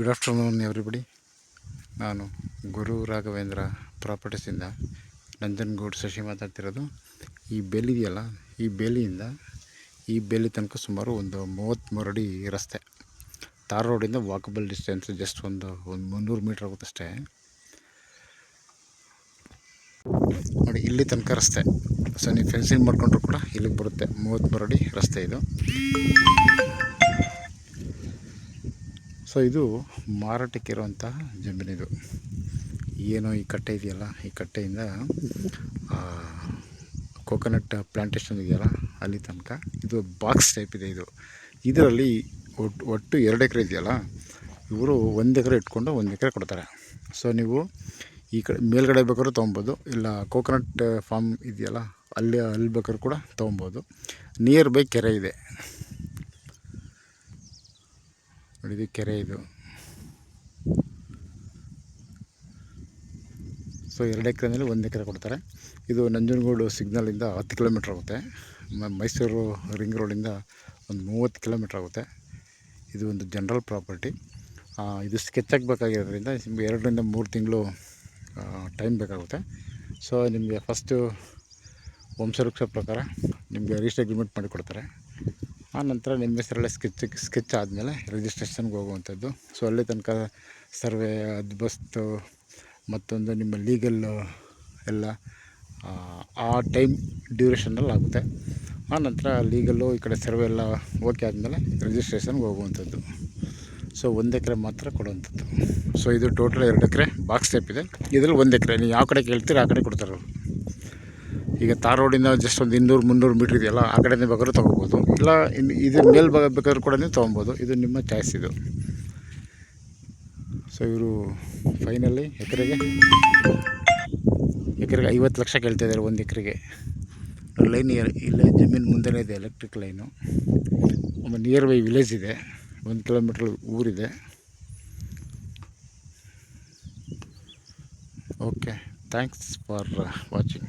Good afternoon everybody. ನಾನು ಗುರು ರಾಘವೇಂದ್ರ ಪ್ರಾಪರ್ಟೀಸಿಂದ ನಂಜನಗೂಡು ಶಶಿ ಮಾತಾಡ್ತಿರೋದು. ಈ ಬೇಲಿ ಇದೆಯಲ್ಲ, ಈ ಬೇಲಿಯಿಂದ ಈ ಬೇಲಿ ತನಕ ಸುಮಾರು ಒಂದು 33 ಅಡಿ ರಸ್ತೆ. ತಾರ್ ರೋಡಿಂದ ವಾಕಬಲ್ ಡಿಸ್ಟೆನ್ಸ್ ಜಸ್ಟ್ ಒಂದು 300 ಮೀಟ್ರ್ ಆಗುತ್ತೆ ಅಷ್ಟೇ. ನೋಡಿ, ಇಲ್ಲಿ ತನಕ ರಸ್ತೆ. ಸೊ ನೀವು ಫೆನ್ಸಿಂಗ್ ಮಾಡ್ಕೊಂಡ್ರು ಕೂಡ ಇಲ್ಲಿಗೆ ಬರುತ್ತೆ. 33 ಅಡಿ ರಸ್ತೆ ಇದು. ಸೊ ಇದು ಮಾರಾಟಕ್ಕಿರುವಂತಹ ಜಮೀನಿದು. ಏನೋ ಈ ಕಟ್ಟೆ ಇದೆಯಲ್ಲ, ಈ ಕಟ್ಟೆಯಿಂದ ಕೋಕೋನಟ್ ಪ್ಲಾಂಟೇಶನ್ ಇದೆಯಲ್ಲ ಅಲ್ಲಿ ತನಕ ಇದು ಬಾಕ್ಸ್ ಟೈಪ್ ಇದೆ. ಇದರಲ್ಲಿ ಒಟ್ಟು 2 ಎಕರೆ ಇದೆಯಲ್ಲ, ಇವರು 1 ಎಕರೆ ಇಟ್ಕೊಂಡು 1 ಎಕರೆ ಕೊಡ್ತಾರೆ. ಸೊ ನೀವು ಈ ಕಡೆ ಮೇಲ್ಗಡೆ ಬೇಕಾದ್ರೂ ತೊಗೊಬೋದು, ಇಲ್ಲ ಕೋಕೋನಟ್ ಫಾರ್ಮ್ ಇದೆಯಲ್ಲ ಅಲ್ಲಿ ಬೇಕಾದ್ರೂ ಕೂಡ ತೊಗೊಬೋದು. ನಿಯರ್ ಬೈ ಕೆರೆ ಇದೆ ನೋಡಿ, ಇದು ಕೆರೆ ಇದು. ಸೊ 2 ಎಕರೆನಲ್ಲಿ 1 ಎಕರೆ ಕೊಡ್ತಾರೆ. ಇದು ನಂಜನಗೂಡು ಸಿಗ್ನಲಿಂದ 10 ಕಿಲೋಮೀಟ್ರ್ ಆಗುತ್ತೆ. ಮೈಸೂರು ರಿಂಗ್ ರೋಡಿಂದ ಒಂದು 30 ಕಿಲೋಮೀಟ್ರ್ ಆಗುತ್ತೆ. ಇದು ಒಂದು ಜನರಲ್ ಪ್ರಾಪರ್ಟಿ. ಇದು ಸ್ಕೆಚ್ ಆಗಬೇಕಾಗಿರೋದ್ರಿಂದ 2 ರಿಂದ 3 ತಿಂಗಳು ಟೈಮ್ ಬೇಕಾಗುತ್ತೆ. ಸೊ ನಿಮಗೆ ಫಸ್ಟು ವಂಶವೃಕ್ಷ ಪ್ರಕಾರ ನಿಮಗೆ ರಿಜಿಸ್ಟರ್ ಅಗ್ರಿಮೆಂಟ್ ಮಾಡಿಕೊಡ್ತಾರೆ. ಆ ನಂತರ ನಿಮ್ಮ ಹೆಸರಲ್ಲೇ ಸ್ಕೆಚ್ ಆದಮೇಲೆ ರಿಜಿಸ್ಟ್ರೇಷನ್ಗೆ ಹೋಗುವಂಥದ್ದು. ಸೊ ಅಲ್ಲಿ ತನಕ ಸರ್ವೆ, ಹದ್ಬಸ್ತು, ಮತ್ತೊಂದು ನಿಮ್ಮ ಲೀಗಲ್ಲು ಎಲ್ಲ ಆ ಟೈಮ್ ಡ್ಯೂರೇಷನಲ್ಲಿ ಆಗುತ್ತೆ. ಆ ನಂತರ ಲೀಗಲ್ಲು ಈ ಕಡೆ ಸರ್ವೆ ಎಲ್ಲ ಓಕೆ ಆದಮೇಲೆ ರಿಜಿಸ್ಟ್ರೇಷನ್ಗೆ ಹೋಗುವಂಥದ್ದು. ಸೊ 1 ಎಕರೆ ಮಾತ್ರ ಕೊಡುವಂಥದ್ದು. ಸೊ ಇದು ಟೋಟಲ್ 2 ಎಕರೆ ಬಾಕ್ಸ್ ಟೈಪ್ ಇದೆ. ಇದರಲ್ಲಿ 1 ಎಕರೆ ನೀವು ಯಾವ ಕಡೆ ಕೇಳ್ತೀರ ಆ ಕಡೆ ಕೊಡ್ತಾರೆ. ಈಗ ತಾರ್ ರೋಡಿಂದ ಜಸ್ಟ್ ಒಂದು 200-300 ಮೀಟ್ರ್ ಇದೆಯಲ್ಲ, ಆ ಕಡೆನೇ ಬೇಕಾದ್ರೂ ತೊಗೋಬೋದು, ಇಲ್ಲ ಇದು ಮೇಲ್ಭಾಗ ಬೇಕಾದ್ರೂ ಕೂಡ ನೀವು ತೊಗೊಬೋದು. ಇದು ನಿಮ್ಮ ಚಾಯ್ಸ್ ಇದು. ಸೊ ಇವರು ಫೈನಲಿ ಎಕರೆಗೆ 50 ಲಕ್ಷ ಕೇಳ್ತಾಯಿದ್ದಾರೆ 1 ಎಕರೆಗೆ. ಲೈನ್ ಇಲ್ಲೇ ಜಮೀನು ಮುಂದೆನೇ ಇದೆ, electric line. Near by village ಇದೆ, 1 ಕಿಲೋಮೀಟ್ರ್ ಊರಿದೆ. Okay, thanks for watching.